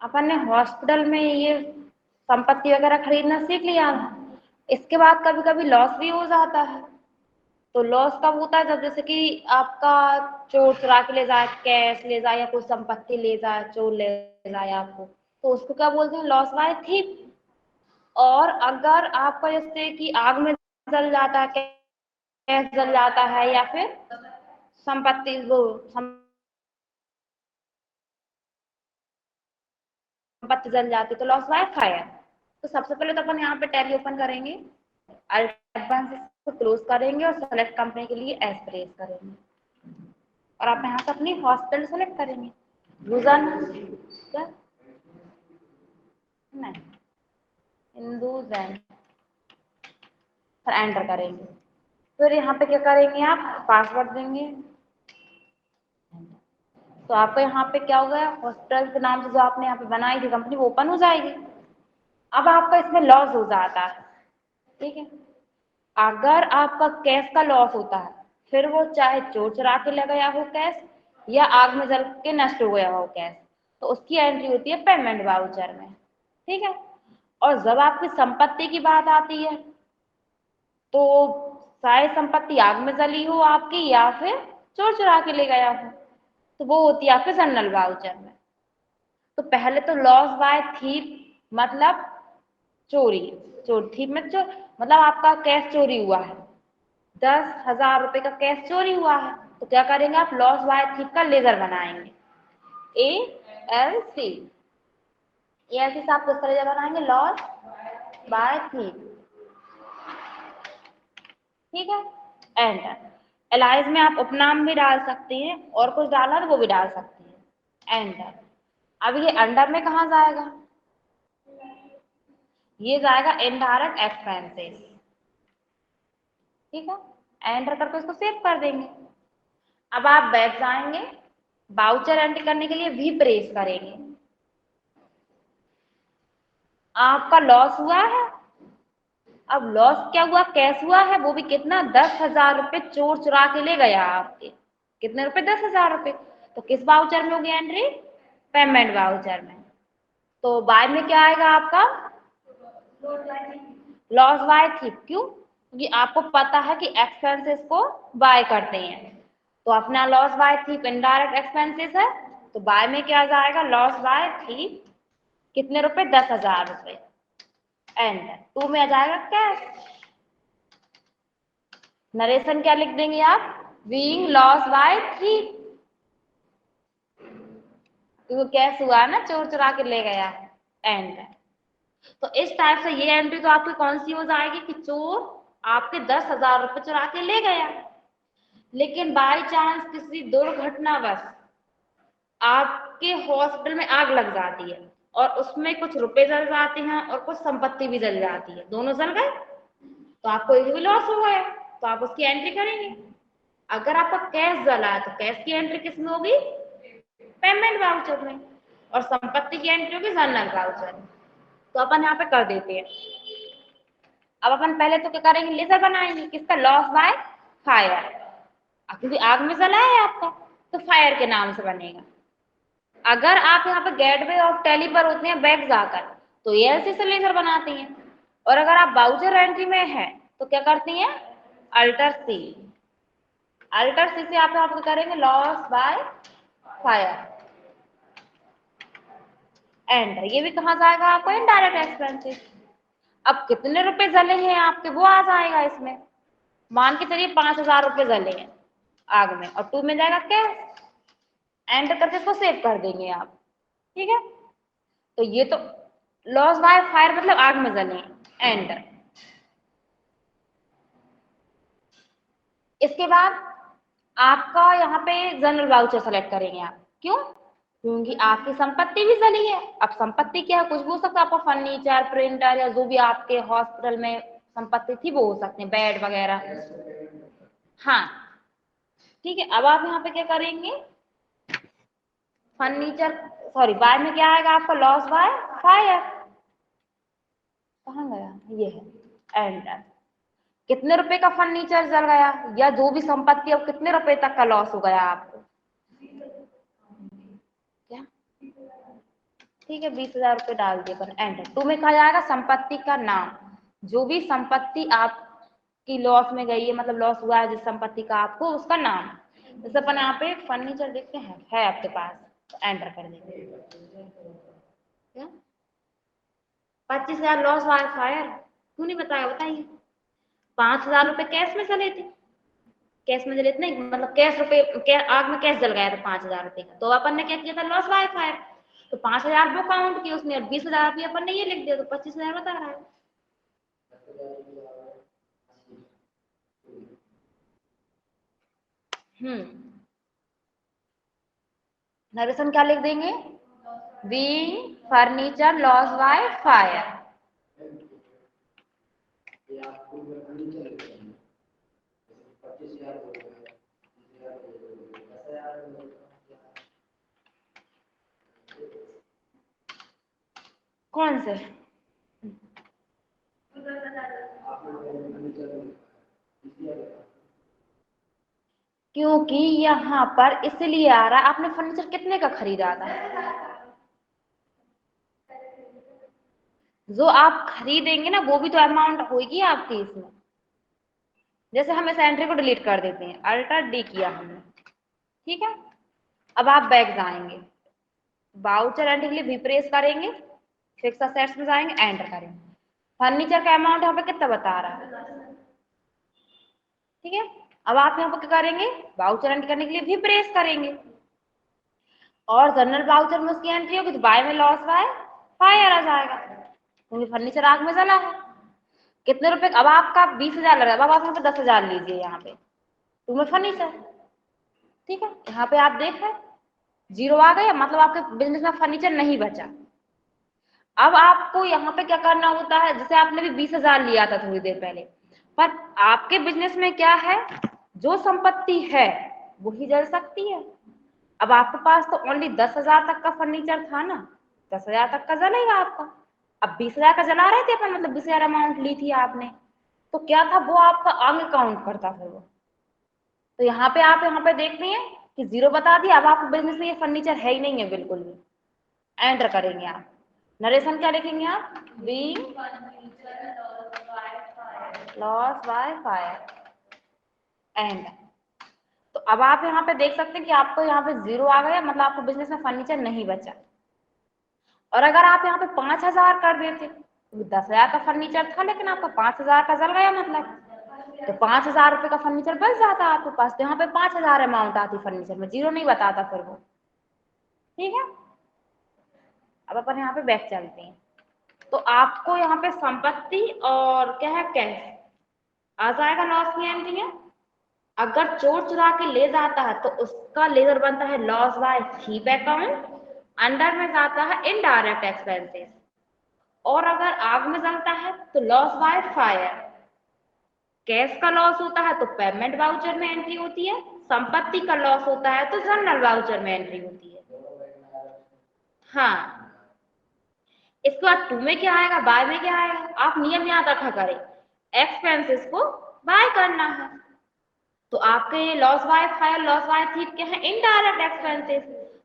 अपन ने हॉस्पिटल में ये संपत्ति वगैरह खरीदना सीख लिया। इसके बाद कभी कभी लॉस भी हो जाता है। तो लॉस कब होता है? जब जैसे कि आपका चोर चुरा के ले जाए, कैश ले जाए या कोई संपत्ति ले जाए, चोर ले जाए आपको, तो उसको क्या बोलते हैं? Loss by thief. और अगर आपका जैसे कि आग में जल जाता है, कैश जल जाता है, या फिर संपत्ति वो संपत्ति जल जाती है, तो लॉस बाय फायर। तो सबसे पहले तो अपन यहाँ पे टैली ओपन करेंगे, एडवांस को क्लोज करेंगे और सेलेक्ट कंपनी के लिए एस प्रेस करेंगे, और आप यहाँ से अपनी हॉस्पिटल सेलेक्ट करेंगे। यूजर क्या नहीं, हिंदूजैन, फिर एंटर करेंगे। फिर यहाँ पे क्या करेंगे? आप पासवर्ड देंगे। तो आपको यहाँ पे क्या होगा? हॉस्पिटल के नाम से जो आपने यहाँ पे बनाई थी कंपनी, वो ओपन हो जाएगी। अब आपका इसमें लॉस हो जाता है, ठीक है। अगर आपका कैश का लॉस होता है, फिर वो चाहे चोर चुरा के ले गया हो कैश, या आग में जल के नष्ट हो गया हो कैश, तो उसकी एंट्री होती है पेमेंट वाउचर में, ठीक है। और जब आपकी संपत्ति की बात आती है, तो शायद संपत्ति आग में जली हो आपकी, या फिर चोर चुरा के ले गया हो, तो वो होती है आपके जनरल वाउचर में। तो पहले तो लॉस बाय थीफ मतलब चोरी, चोर थीफ में चोर मतलब आपका कैश चोरी हुआ है, 10,000 रुपए का कैश चोरी हुआ है, तो क्या करेंगे आप? लॉस बाय थीफ का लेजर बनाएंगे, ALC। ALC से आप किस तरह से बनाएंगे? लॉस बाय थीफ, ठीक है। एंटर। एलाइज में आप उपनाम भी डाल सकते हैं, और कुछ डालना तो वो भी डाल सकते हैं। एंटर। अब ये अंडर में कहाँ जाएगा? ये जाएगा इनडायरेक्ट एक्सपेंसेस, ठीक है। एंटर करके इसको सेव कर देंगे। अब आप बैक जाएंगे, बाउचर एंट्री करने के लिए भी प्रेस करेंगे। आपका लॉस हुआ है। अब लॉस क्या हुआ? कैश हुआ है, वो भी कितना? 10,000 रुपए चोर चुरा के ले गया आपके। कितने रुपए? 10,000 रुपए। तो किस वाउचर में होगी एंट्री? पेमेंट वाउचर में। तो बाय में क्या आएगा आपका? लॉस बाय थी। क्यों? क्योंकि आपको पता है कि एक्सपेंसेस को बाय करते हैं, तो अपना लॉस बाय थी इनडायरेक्ट एक्सपेंसेस है, तो बाय में क्या जाएगा? लॉस बाय थी। कितने रुपए? 10,000 रुपए। एंड टू में आ जाएगा कैश। नरेशन क्या लिख देंगे आप? बीइंग लॉस बाय थी, क्योंकि कैश हुआ ना, चोर चुरा के ले गया। एंड तो इस टाइप से ये एंट्री तो आपकी कौन सी हो जाएगी कि चोर आपके 10,000 रुपए चुरा के ले गया, लेकिन बाई चांस किसी दुर्घटनावश आपके हॉस्पिटल में आग लग जाती है, और उसमें कुछ रुपए जल जाते हैं और कुछ संपत्ति भी जल जाती है, दोनों जल गए, तो आपको एक भी लॉस हुआ है, तो आप उसकी एंट्री करेंगे। अगर आपका कैश जला है, तो कैश की एंट्री किस में होगी? पेमेंट वाउचर में। और संपत्ति की एंट्री होगी जनरल वाउचर में। तो अपन यहाँ पे कर देते हैं। अब अपन पहले तो क्या करेंगे? लेजर बनाएंगे किसका? लॉस बाय फायर, क्योंकि आग में जला है आपका, तो फायर के नाम से बनेगा। अगर आप यहाँ पे गेटवे ऑफ टैली पर होते हैं बैक जाकर, तो ALC से लेजर बनाती हैं, और अगर आप बाउचर एंट्री में है तो क्या करती हैं? अल्टर सी। अल्टर सी से आप यहाँ पे करेंगे लॉस बाय फायर। एंटर। ये भी कहाँ जाएगा आपको? Indirect expenses. अब कितने रुपए जले हैं आपके, वो आ जाएगा इसमें। मान के चलिए 5,000 रुपए जले हैं आग में, और टू में जाएगा कैश। एंटर करके इसको सेव कर देंगे आप, ठीक है। तो ये तो लॉस बाय फायर मतलब आग में जले। एंटर। इसके बाद आपका यहाँ पे जनरल वाउचर सेलेक्ट करेंगे आप। क्यों? क्योंकि आपकी संपत्ति भी जली है। अब संपत्ति क्या है? कुछ भी हो सकता है, आपका फर्नीचर, प्रिंटर, या जो भी आपके हॉस्पिटल में संपत्ति थी वो हो सकते हैं, बेड वगैरह। हाँ, ठीक है। अब आप यहाँ पे क्या करेंगे? फर्नीचर, सॉरी, बाय में क्या आएगा आपका? Loss by fire. कहाँ गया? ये है। एंटर। कितने रुपए का फर्नीचर जल गया, या जो भी संपत्ति, अब कितने रुपए तक का लॉस हो गया आपको? क्या ठीक है, 20,000 रुपये डाल दिए पर एंटर। 2 में कहा जाएगा संपत्ति का नाम, जो भी संपत्ति आपकी लॉस में गई है, मतलब लॉस हुआ है जिस संपत्ति का, आपको उसका नाम। जैसे अपन यहाँ पे फर्नीचर देखते हैं, है आपके पास, तो एंटर कर देंगे। 25,000 लॉस हुआ है फायर, क्यों नहीं बताया बताइए। 5,000 रुपये कैश में चले थे, कैश में जले थे नहीं, मतलब कैश रुपए आग में कैश जल गया था 5,000 रुपये का, तो अपन ने क्या किया था, लॉस बाय फायर। तो 5,000 वो काउंट किया उसने, और 20,000 रुपये अपन ने ये लिख दिया, तो 25,000 बता रहा है। नरेशन क्या लिख देंगे, being furniture loss by fire. कौन से, क्योंकि यहाँ पर इसलिए आ रहा है, आपने फर्नीचर कितने का खरीदा था, जो आप खरीदेंगे ना वो भी तो अमाउंट होगी आपकी इसमें। जैसे हम इस एंट्री को डिलीट कर देते हैं, अल्टर डी किया हमने, ठीक है। अब आप बैक जाएंगे, वाउचर एंट्री के लिए भी प्रेस करेंगे, फिक्स असेट्स में जाएंगे, एंटर करेंगे। फर्नीचर का अमाउंट यहाँ पे कितना बता रहा है, ठीक है। अब आप यहाँ पे क्या करेंगे, वाउचर एंट्री करने के लिए भी प्रेस करेंगे, और जनरल वाउचर में उसकी एंट्री होगी तो बाय में लॉस बाय फायर आ जाएगा, क्योंकि फर्नीचर आग में जला है। कितने रुपए, अब आपका 20,000 लग रहा है, अब आप यहाँ पे 10,000 लीजिए, यहाँ पे तुम्हें फर्नीचर, ठीक है। यहाँ पे आप देख रहे जीरो आ गया, मतलब आपके बिजनेस में फर्नीचर नहीं बचा। अब आपको यहाँ पे क्या करना होता है, जैसे आपने भी 20,000 लिया था थोड़ी देर पहले, पर आपके बिजनेस में क्या है, जो संपत्ति है वही जल सकती है। अब आपके पास तो ओनली 10,000 तक का फर्नीचर था ना, 10,000 तक का जलेगा आपका। अब 20,000 का जला रहे थे अपन, मतलब 20,000 अमाउंट ली थी आपने, तो क्या था वो आपका आगे काउंट करता फिर वो। तो यहाँ पे आप यहाँ पे देख रही हैं कि जीरो बता दिया। अब आपके बिजनेस में ये फर्नीचर है ही नहीं है बिल्कुल भी, एंटर करेंगे आप। नरेशन क्या लिखेंगे आप, being loss by fire, and. तो अब आप यहाँ पे देख सकते हैं कि आपको यहाँ पे जीरो आ गया, मतलब आपको बिजनेस में फर्नीचर नहीं बचा। और अगर आप यहाँ पे 5,000 कर देते, तो 10,000 का फर्नीचर था लेकिन आपका 5,000 का जल गया, मतलब तो 5,000 रुपये का फर्नीचर बच जाता आपके पास, तो यहाँ पे 5,000 अमाउंट आती फर्नीचर में, जीरो नहीं बताता फिर वो, ठीक है। अब अपन यहाँ पे बैक चलते हैं, तो आपको यहाँ पे संपत्ति और क्या है, कैश आ जाएगा लॉस की एंट्री में। अगर चोर चुरा के ले जाता है तो उसका लेजर बनता है loss by thief account, under में जाता है इनडायरेक्ट एक्सपेंसेस। और अगर आग में जलता है तो लॉस बाय फायर। कैश का लॉस होता है तो पेमेंट वाउचर में एंट्री होती है, संपत्ति का लॉस होता है तो जनरल वाउचर में एंट्री होती है। हाँ, इसके बाद टू में क्या आएगा, बाय में क्या आएगा, आप नियम याद रखा करें, एक्सपेंसेस को बाय करना है। तो आपके loss by fire, loss by thief क्या है, इनडायरेक्ट एक्सपेंसेस।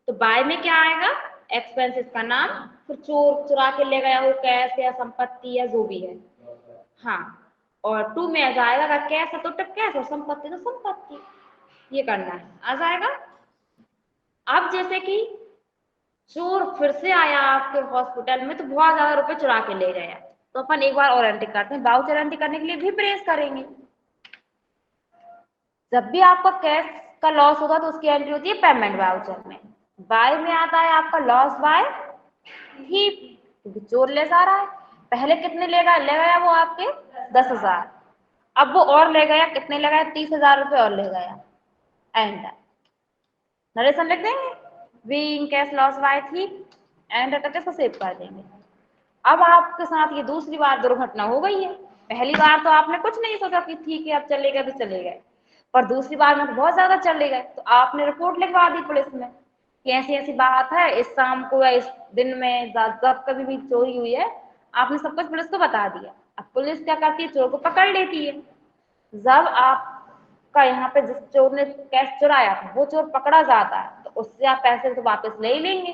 तो बाय में क्या आएगा, एक्सपेंसेस का नाम, फिर चोर चुरा के ले गया हो कैश या संपत्ति या जो भी है, हाँ। और टू में आ जाएगा, अगर कैश है तो कैश, और संपत्ति तो संपत्ति, ये करना है, आ जाएगा। अब जैसे कि चोर फिर से आया आपके हॉस्पिटल में, तो बहुत ज्यादा रुपए चुरा के ले गया, तो अपन एक बार और एंट्री करते हैं, वाउचर एंट्री करने के लिए भी प्रेस करेंगे। जब भी आपका कैश का लॉस होगा तो उसकी एंट्री होती है पेमेंट वाउचर में। बाय में आता है आपका लॉस बाय थीफ, क्योंकि चोर ले जा रहा है। पहले कितने ले गया वो आपके 10,000, अब वो और ले गया, कितने ले गया, 30,000 रुपये और ले गया, एंड नरेशन लिख देंगे, being cash loss by thief, and करके इसको सेव कर देंगे। अब आपके साथ ये दूसरी बार दुर्घटना हो गई है। पहली बार तो आपने कुछ नहीं सोचा कि ठीक है अब चले गए तो चले गए, पर दूसरी बार में तो बहुत ज्यादा चले गए, तो आपने रिपोर्ट लिखवा दी पुलिस में कि ऐसी ऐसी बात है, इस शाम को या इस दिन में जब कभी भी चोरी हुई है, आपने सब कुछ पुलिस को बता दिया। अब पुलिस क्या करती है, चोर को पकड़ लेती है। जब आपका यहाँ पे जिस चोर ने कैश चुराया था वो चोर पकड़ा जाता है, तो उससे आप पैसे तो वापस ले ही लेंगे,